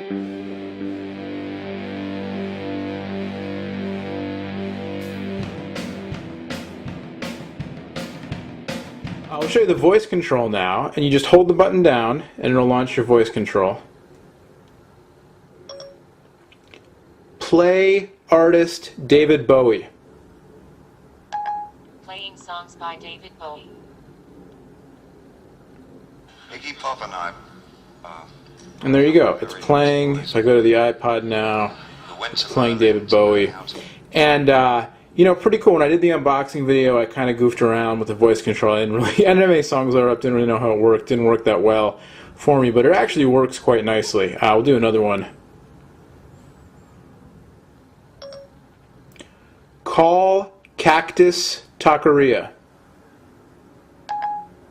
I'll show you the voice control now, and you just hold the button down and it'll launch your voice control. Play artist David Bowie. Playing songs by David Bowie. Iggy Pop and I. And there you go. It's playing. If I go to the iPod now, it's playing David Bowie. And, you know, pretty cool. When I did the unboxing video, I kind of goofed around with the voice control. I didn't have any songs loaded up, didn't really know how it worked. Didn't work that well for me, but it actually works quite nicely. We'll do another one. Call Cactus Taqueria.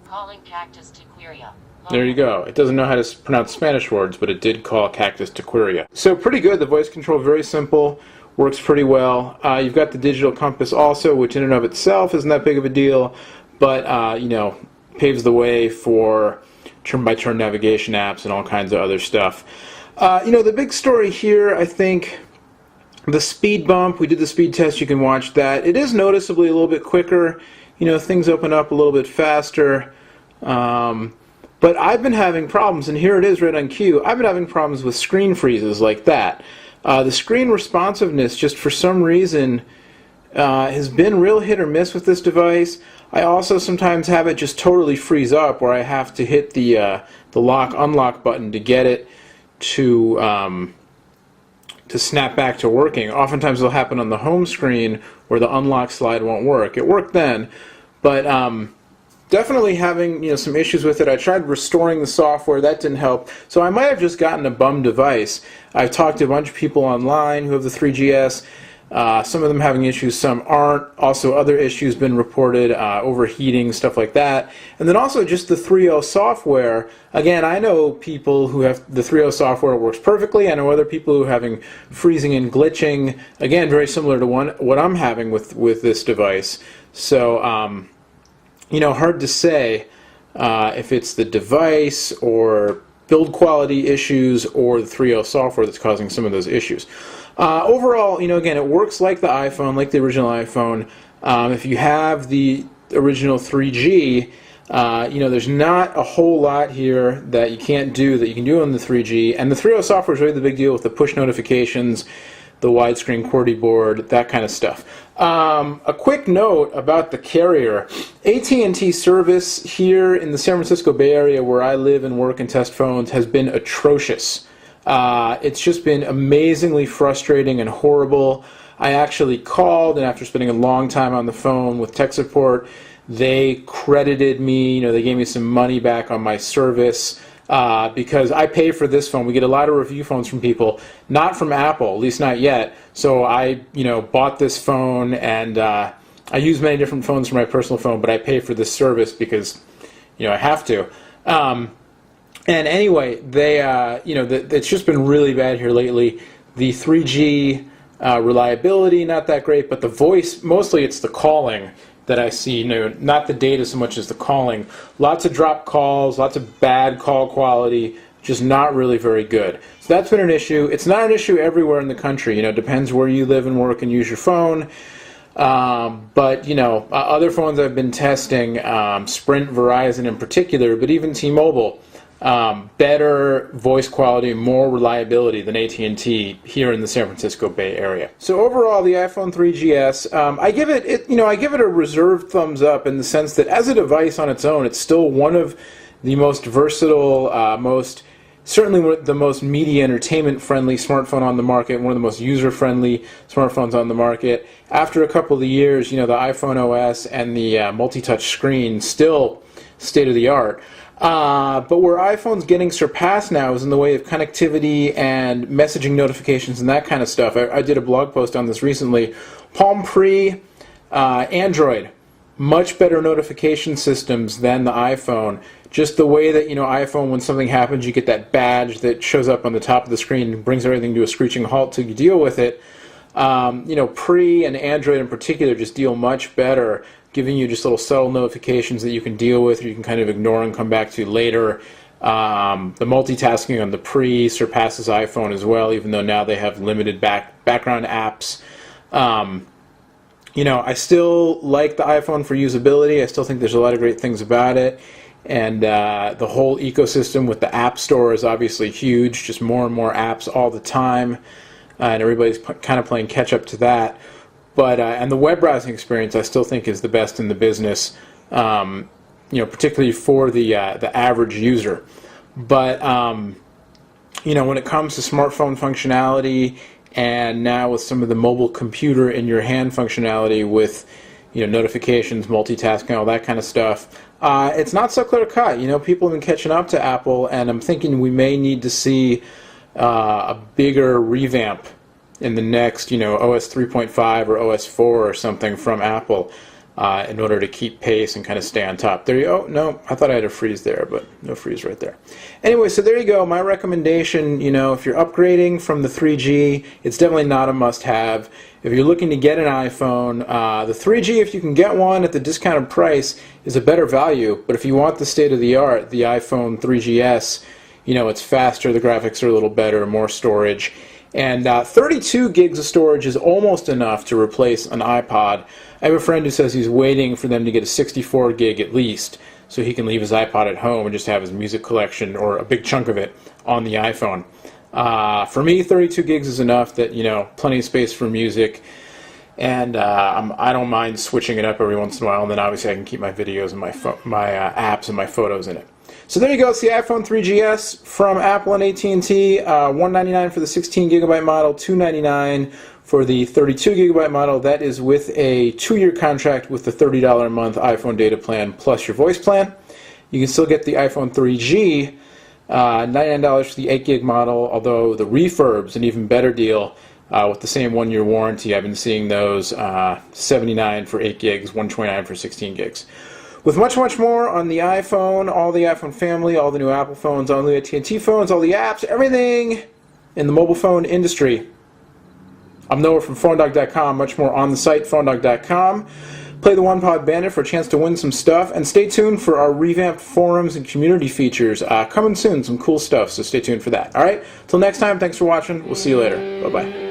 Calling Cactus Taqueria. There you go. It doesn't know how to pronounce Spanish words, but it did call Cactus Taqueria. So pretty good. The voice control, very simple, works pretty well. You've got the digital compass also, which in and of itself isn't that big of a deal, but you know, paves the way for turn-by-turn navigation apps and all kinds of other stuff. You know, the big story here, I think, the speed bump. We did the speed test. You can watch that. It is noticeably a little bit quicker. You know, things open up a little bit faster. But I've been having problems, and here it is right on cue. I've been having problems with screen freezes like that. The screen responsiveness, just for some reason, has been real hit or miss with this device. I also sometimes have it just totally freeze up, where I have to hit the lock/unlock button to get it to snap back to working. Oftentimes it'll happen on the home screen where the unlock slide won't work. It worked then, but definitely having, you know, some issues with it. I tried restoring the software, that didn't help. So I might have just gotten a bum device. I've talked to a bunch of people online who have the 3GS. Some of them having issues, some aren't. Also other issues been reported, overheating, stuff like that. And then also just the 3.0 software. Again, I know people who have the 3.0 software works perfectly. I know other people who are having freezing and glitching. Again, very similar to what I'm having with this device. So, you know, hard to say if it's the device or build quality issues or the 3.0 software that's causing some of those issues. Overall, you know, again, it works like the iPhone, like the original iPhone. If you have the original 3G, you know, there's not a whole lot here that you can't do that you can do on the 3G. And the 3.0 software is really the big deal with the push notifications, the widescreen QWERTY board, that kind of stuff. A quick note about the carrier. AT&T service here in the San Francisco Bay Area, where I live and work and test phones, has been atrocious. It's just been amazingly frustrating and horrible. I actually called, and after spending a long time on the phone with tech support, they credited me, you know, they gave me some money back on my service. Because I pay for this phone. We get a lot of review phones from people, not from Apple, at least not yet. So I, you know, bought this phone, and I use many different phones for my personal phone, but I pay for this service because, you know, I have to. And anyway, they, you know, it's just been really bad here lately. The 3G reliability, not that great, but the voice, mostly it's the calling that I see, you know, not the data so much as the calling. Lots of dropped calls, lots of bad call quality, just not really very good. So that's been an issue. It's not an issue everywhere in the country. You know, it depends where you live and work and use your phone. But, you know, other phones I've been testing, Sprint, Verizon in particular, but even T-Mobile, better voice quality, more reliability than AT&T here in the San Francisco Bay Area. So overall, the iPhone 3GS, I give it a reserved thumbs up in the sense that as a device on its own, it's still one of the most versatile, certainly the most media entertainment friendly smartphone on the market, one of the most user friendly smartphones on the market. After a couple of years, you know, the iPhone OS and the multi-touch screen still state of the art. But where iPhone's getting surpassed now is in the way of connectivity and messaging notifications and that kind of stuff. I did a blog post on this recently. Palm Pre, Android, much better notification systems than the iPhone. Just the way that, you know, iPhone, when something happens, you get that badge that shows up on the top of the screen and brings everything to a screeching halt till you deal with it. You know, Pre and Android in particular just deal much better, giving you just little subtle notifications that you can deal with or you can kind of ignore and come back to later. The multitasking on the Pre surpasses iPhone as well, even though now they have limited background apps. You know, I still like the iPhone for usability. I still think there's a lot of great things about it. And the whole ecosystem with the App Store is obviously huge, just more and more apps all the time. And everybody's kind of playing catch up to that. But and the web browsing experience I still think is the best in the business, you know, particularly for the average user. But you know, when it comes to smartphone functionality, and now with some of the mobile computer in your hand functionality with, you know, notifications, multitasking, all that kind of stuff, it's not so clear cut. You know, people have been catching up to Apple, and I'm thinking we may need to see a bigger revamp in the next, you know, OS 3.5 or OS 4 or something from Apple in order to keep pace and kind of stay on top. There you go. No, I thought I had a freeze there, but no freeze right there. Anyway, so there you go. My recommendation, you know, if you're upgrading from the 3G, it's definitely not a must-have. If you're looking to get an iPhone, the 3G, if you can get one at the discounted price, is a better value. But if you want the state-of-the-art, the iPhone 3GS, you know, it's faster, the graphics are a little better, more storage. And 32 gigs of storage is almost enough to replace an iPod. I have a friend who says he's waiting for them to get a 64 gig at least, so he can leave his iPod at home and just have his music collection, or a big chunk of it, on the iPhone. For me, 32 gigs is enough. That, you know, plenty of space for music, and I don't mind switching it up every once in a while, and then obviously I can keep my videos and my apps and my photos in it. So there you go. It's the iPhone 3GS from Apple and AT&T. $199 for the 16 gigabyte model, $299 for the 32 gigabyte model. That is with a 2-year contract with the $30 a month iPhone data plan plus your voice plan. You can still get the iPhone 3G, $99 for the 8 gig model, although the refurb's an even better deal with the same 1-year warranty. I've been seeing those $79 for 8 gigs, $129 for 16 gigs. With much, much more on the iPhone, all the iPhone family, all the new Apple phones, all the AT&T phones, all the apps, everything in the mobile phone industry. I'm Noah from PhoneDog.com. Much more on the site, PhoneDog.com. Play the OnePod Bandit for a chance to win some stuff, and stay tuned for our revamped forums and community features. Coming soon, some cool stuff, so stay tuned for that. All right, till next time, thanks for watching. We'll see you later. Bye-bye.